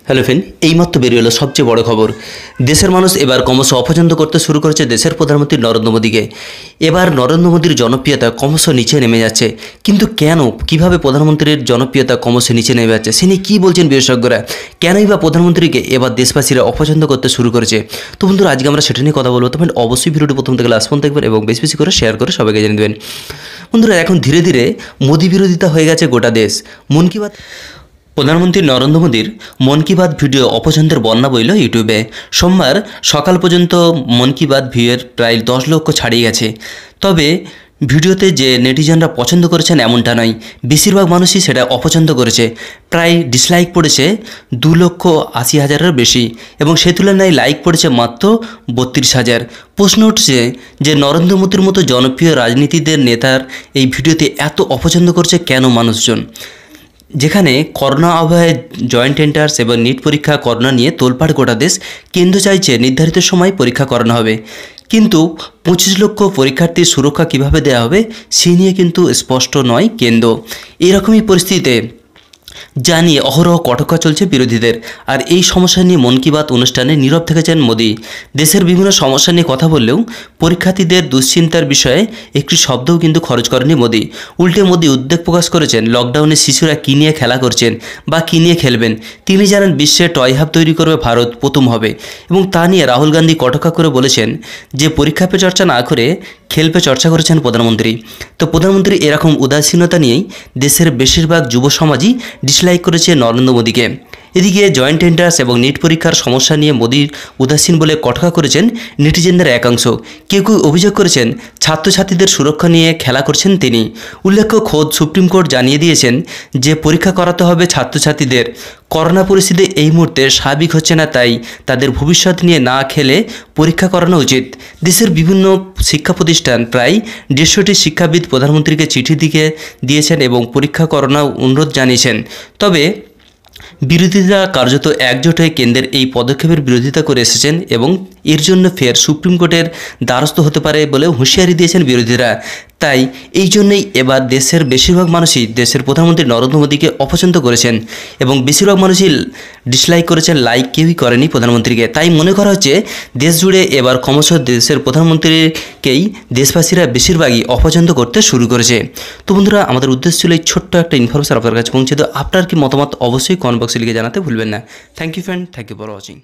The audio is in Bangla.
হ্যালো ফ্রেন্ড, এইমাত্র বেরিয়ে এলো সবচেয়ে বড় খবর। দেশের মানুষ এবার ক্রমশ অপছন্দ করতে শুরু করেছে দেশের প্রধানমন্ত্রী নরেন্দ্র মোদীকে। এবার নরেন্দ্র মোদীর জনপ্রিয়তা ক্রমশ নিচে নেমে যাচ্ছে। কিন্তু কেন, কিভাবে প্রধানমন্ত্রীর জনপ্রিয়তা ক্রমশ নিচে নেমে যাচ্ছে সে নিয়ে কী বলছেন বিশেষজ্ঞরা? কেনই বা প্রধানমন্ত্রীকে এবার দেশবাসীরা অপছন্দ করতে শুরু করেছে? তো বন্ধুরা, আজকে আমরা সেটা নিয়ে কথা বলবো। তবে অবশ্যই ভিডিওটি প্রথম থেকে লাস্ট পর্যন্ত দেখবেন এবং বেশি বেশি করে শেয়ার করে সবাইকে জানিয়ে দেবেন। বন্ধুরা, এখন ধীরে ধীরে মোদী বিরোধিতা হয়ে গেছে গোটা দেশ। মন কি বাত প্রধানমন্ত্রী নরেন্দ্র মোদীর মন কি বাত ভিডিও অপছন্দের বন্যা বইল ইউটিউবে। সোমবার সকাল পর্যন্ত মন কি বাত ভিউয়ের প্রায় 10 লক্ষ ছাড়িয়ে গেছে। তবে ভিডিওতে যে নেটিজেনরা পছন্দ করেছেন এমনটা নয়, বেশিরভাগ মানুষই সেটা অপছন্দ করেছে। প্রায় ডিসলাইক পড়েছে 2,80,000-এর বেশি এবং সে তুলনায় লাইক পড়েছে মাত্র 32,000। প্রশ্ন উঠছে যে নরেন্দ্র মোদীর মতো জনপ্রিয় রাজনীতিদের নেতার এই ভিডিওতে এত অপছন্দ করছে কেন মানুষজন? যেখানে করোনা আবহে জয়েন্ট এন্ট্রান্স এবং নিট পরীক্ষা করোনা নিয়ে তোলপাড় গোটা দেশ, কেন্দ্র চাইছে নির্ধারিত সময় পরীক্ষা করানো হবে, কিন্তু 25 লক্ষ পরীক্ষার্থীর সুরক্ষা কিভাবে দেওয়া হবে সে নিয়ে কিন্তু স্পষ্ট নয় কেন্দ্র। এরকমই পরিস্থিতিতে জানিয়ে অহরহ কটকা চলছে বিরোধীদের। আর এই সমস্যা নিয়ে মন কি বাত অনুষ্ঠানে নীরব থেকেছেন মোদি। দেশের বিভিন্ন সমস্যা নিয়ে কথা বললেও পরীক্ষার্থীদের দুশ্চিন্তার বিষয়ে একটি শব্দও কিন্তু খরচ করেনি মোদি। উল্টে মোদি উদ্বেগ প্রকাশ করেছেন লকডাউনে শিশুরা কী নিয়ে খেলা করছেন বা কী নিয়ে খেলবেন। তিনি জানান বিশ্বে টয় হাব তৈরি করবে ভারত, প্রথম হবে। এবং তা নিয়ে রাহুল গান্ধী কটকা করে বলেছেন যে পরীক্ষা পে চর্চা না করে খেলপে চর্চা করেছেন প্রধানমন্ত্রী। তো প্রধানমন্ত্রী এরকম উদাসীনতা নিয়েই দেশের বেশিরভাগ যুব সমাজই ডিসলাইক করেছে নরেন্দ্র মোদীকে। এদিকে জয়েন্ট এন্ট্রান্স এবং নিট পরীক্ষার সমস্যা নিয়ে মোদির উদাসীন বলে কটকা করেছেন নেটিজেনদের একাংশ। কেউ কেউ অভিযোগ করেছেন ছাত্রছাত্রীদের সুরক্ষা নিয়ে খেলা করছেন তিনি। উল্লেখ্য, খোদ সুপ্রিম কোর্ট জানিয়ে দিয়েছেন যে পরীক্ষা করাতে হবে ছাত্রছাত্রীদের। করোনা পরিস্থিতি এই মুহূর্তে স্বাভাবিক হচ্ছে না, তাই তাদের ভবিষ্যৎ নিয়ে না খেলে পরীক্ষা করানো উচিত। দেশের বিভিন্ন শিক্ষা প্রতিষ্ঠান প্রায় 150টি শিক্ষাবিদ প্রধানমন্ত্রীকে চিঠি দিয়েছেন এবং পরীক্ষা করানোর অনুরোধ জানিয়েছেন। তবে বিরোধীরা কার্যত একজোট হয়ে কেন্দ্রের এই পদক্ষেপের বিরোধিতা করে এসেছেন এবং এর জন্য ফের সুপ্রিম কোর্টের দ্বারস্থ হতে পারে বলেও হুঁশিয়ারি দিয়েছেন বিরোধীরা। তাই এই জন্যই এবার দেশের বেশিরভাগ মানুষই দেশের প্রধানমন্ত্রী নরেন্দ্র মোদীকে অপছন্দ করেছেন এবং বেশিরভাগ মানুষই ডিসলাইক করেছেন, লাইক কেউই করেনি প্রধানমন্ত্রীকে। তাই মনে করা হচ্ছে দেশ জুড়ে এবার ক্রমশ দেশের প্রধানমন্ত্রীকেই দেশবাসীরা বেশিরভাগই অপছন্দ করতে শুরু করেছে। তো বন্ধুরা, আমাদের উদ্দেশ্য ছিল এই ছোট্ট একটা ইনফরমেশন আপনার কাছে পৌঁছে দেওয়া। আপনার কি মতামত অবশ্যই কমেন্ট বক্সে লিখে জানাতে ভুলবেন না। Thank you friend, thank you for watching.